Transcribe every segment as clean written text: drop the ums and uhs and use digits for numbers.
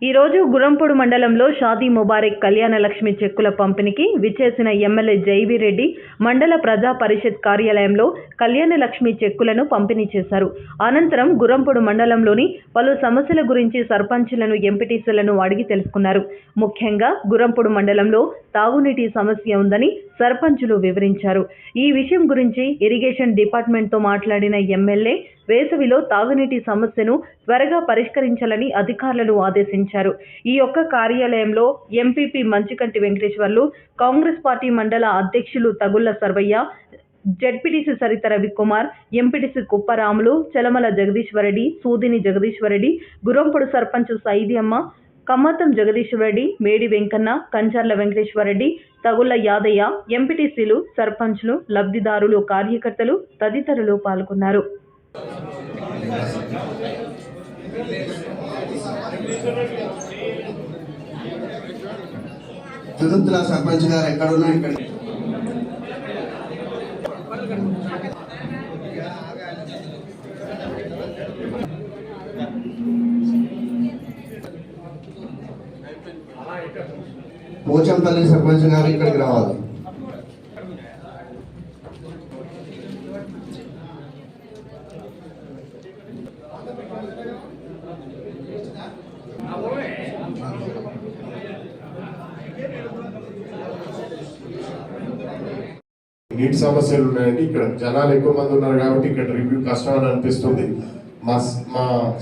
ఈ రోజు గురంపొడు మండలంలో షాదీ ముబారక్ కళ్యాణ లక్ష్మి చెక్కుల పంపిణీకి విచ్చేసిన ఎమ్మెల్యే జైవిరెడ్డి మండల ప్రజా పరిషత్ కార్యాలయంలో కళ్యాణ లక్ష్మి చెక్కులను పంపిణీ చేశారు. అనంతరం గురంపొడు మండలంలోని పలు సమస్యల గురించి సర్పంచులను, ఎంపీటీసీలను అడిగి తెలుసుకున్నారు. ముఖ్యంగా గురంపొడు మండలంలో తాగునీటి సమస్య ఉందని సర్పంచులు వివరించారు. ఈ విషయం గురించి ఇరిగేషన్ డిపార్ట్మెంట్తో మాట్లాడిన ఎమ్మెల్యే వేసవిలో తాగునీటి సమస్యను త్వరగా పరిష్కరించాలని అధికారులను ఆదేశించారు. ఈ యొక్క కార్యాలయంలో ఎంపీపీ మంచికంటి వెంకటేశ్వర్లు, కాంగ్రెస్ పార్టీ మండల అధ్యక్షులు తగుళ్ల సర్వయ్య, జెడ్పీటీసీ సరిత రవికుమార్, ఎంపీటీసీ కుప్పరాములు, చలమల జగదీశ్వరరెడ్డి, సూదిని జగదీశ్వరరెడ్డి, గురంపొడు సర్పంచ్ సైదియమ్మ, కమ్మతం జగదీశ్వరరెడ్డి, మేడి వెంకన్న, కంచర్ల వెంకటేశ్వరరెడ్డి, తగుళ్ల యాదయ్య, ఎంపీటీసీలు, సర్పంచ్లు, లబ్ధిదారులు, కార్యకర్తలు తదితరులు పాల్గొన్నారు. తుదుతుల సర్పంచ్ గారు ఎక్కడున్నా ఇక్కడ పోచంపల్లి సర్పంచ్ గారు ఇక్కడికి రావాలి. నీటి సమస్యలు ఉన్నాయండి. ఇక్కడ జనాలు ఎక్కువ మంది ఉన్నారు కాబట్టి ఇక్కడ రివ్యూ కష్టం అని అనిపిస్తుంది. మా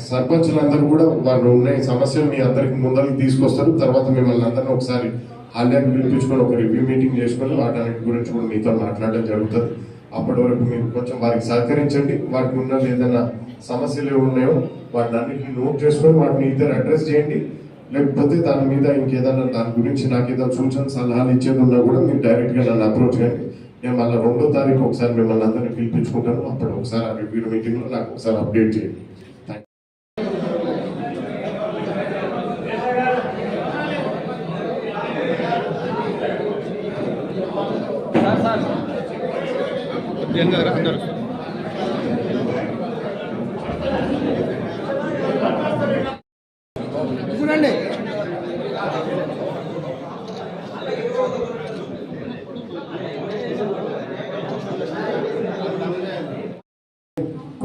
సర్పంచులందరూ కూడా వాళ్ళు ఉన్నాయి సమస్యలు మీ అందరికి ముందరికి తీసుకొస్తారు. తర్వాత మిమ్మల్ని అందరినీ ఒకసారి హాల్యాన్ని పిలిపించుకొని ఒక రివ్యూ మీటింగ్ చేసుకొని వాటన్నిటి గురించి కూడా మీతో మాట్లాడడం జరుగుతుంది. అప్పటి వరకు మీరు కొంచెం వారికి సహకరించండి. వాటికి ఉన్న ఏదైనా సమస్యలు ఏమి ఉన్నాయో వాటిని అన్నింటినీ నోట్ చేసుకొని వాటిని ఇద్దరు అడ్రస్ చేయండి. లేకపోతే దాని మీద ఇంకేదైనా దాని గురించి నాకు ఏదైనా సూచన సలహాలు ఇచ్చేది ఉన్నా కూడా మీరు డైరెక్ట్గా నన్ను అప్రోచ్ చేయండి. నేను మళ్ళీ 2వ తారీఖు ఒకసారి మిమ్మల్ని అందరినీ పిలిపించుకుంటాను. అప్పుడు ఒకసారి ఆ రివ్యూ మీటింగ్లో నాకు ఒకసారి అప్డేట్ చేయండి.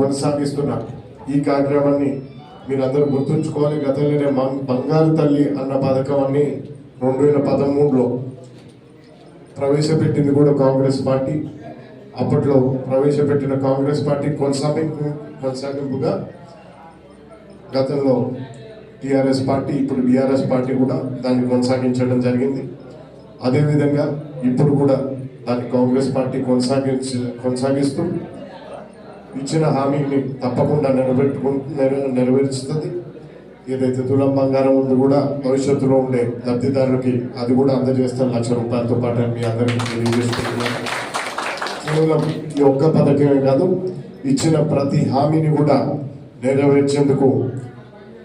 కొనసాగిస్తున్నా ఈ కార్యక్రమాన్ని మీరందరూ గుర్తుంచుకోవాలి. గతంలోనే బంగారు తల్లి అన్న పథకాన్ని 2013లో ప్రవేశపెట్టింది కూడా కాంగ్రెస్ పార్టీ. అప్పట్లో ప్రవేశపెట్టిన కాంగ్రెస్ పార్టీ కొనసాగింపుగా గతంలో టీఆర్ఎస్ పార్టీ, ఇప్పుడు బీఆర్ఎస్ పార్టీ కూడా దాన్ని కొనసాగించడం జరిగింది. అదేవిధంగా ఇప్పుడు కూడా దాన్ని కాంగ్రెస్ పార్టీ కొనసాగిస్తూ ఇచ్చిన హామీని తప్పకుండా నెరవేర్చుతుంది. ఏదైతే తులం బంగారం ఉందో కూడా భవిష్యత్తులో ఉండే లబ్ధిదారులకి అది కూడా అందజేస్తాం 1,00,000 రూపాయలతో పాటు మీ అందరికీ తెలియజేసుకుంటున్నాను. కేవలం ఈ ఒక్క పథకమే కాదు, ఇచ్చిన ప్రతి హామీని కూడా నెరవేర్చేందుకు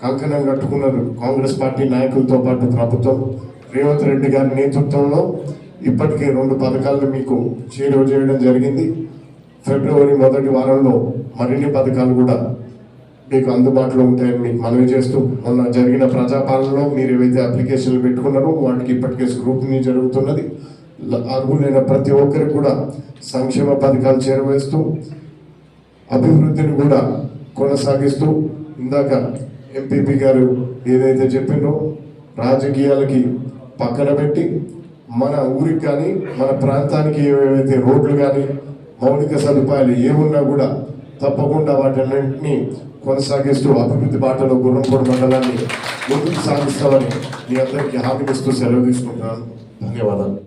కంకణం కట్టుకున్నారు కాంగ్రెస్ పార్టీ నాయకులతో పాటు ప్రభుత్వం. రేవంత్ రెడ్డి గారి నేతృత్వంలో ఇప్పటికే 2 పథకాలను మీకు చేరువ చేయడం జరిగింది. ఫిబ్రవరి మొదటి వారంలో మరిన్ని పథకాలు కూడా మీకు అందుబాటులో ఉంటాయని మీకు మనవి చేస్తూ, మొన్న జరిగిన ప్రజాపాలనలో మీరు ఏవైతే అప్లికేషన్లు పెట్టుకున్నారో వాటికి ఇప్పటికే స్క్రూటినీ జరుగుతున్నది. అర్హులైన ప్రతి ఒక్కరికి కూడా సంక్షేమ పథకాలు చేరవేస్తూ అభివృద్ధిని కూడా కొనసాగిస్తూ, ఇందాక ఎంపీపీ గారు ఏదైతే చెప్పినో రాజకీయాలకి పక్కన పెట్టి మన ఊరికి కానీ మన ప్రాంతానికి ఏవైతే రోడ్లు కానీ మౌలిక సదుపాయాలు ఏమున్నా కూడా తప్పకుండా వాటన్నింటినీ కొనసాగిస్తూ అభివృద్ధి బాటలో గురంపొడు మండలాన్ని ముందుకు సాగిస్తామని మీ అందరికీ హామీనిస్తూ సెలవు తీసుకుంటున్నాను. ధన్యవాదాలు.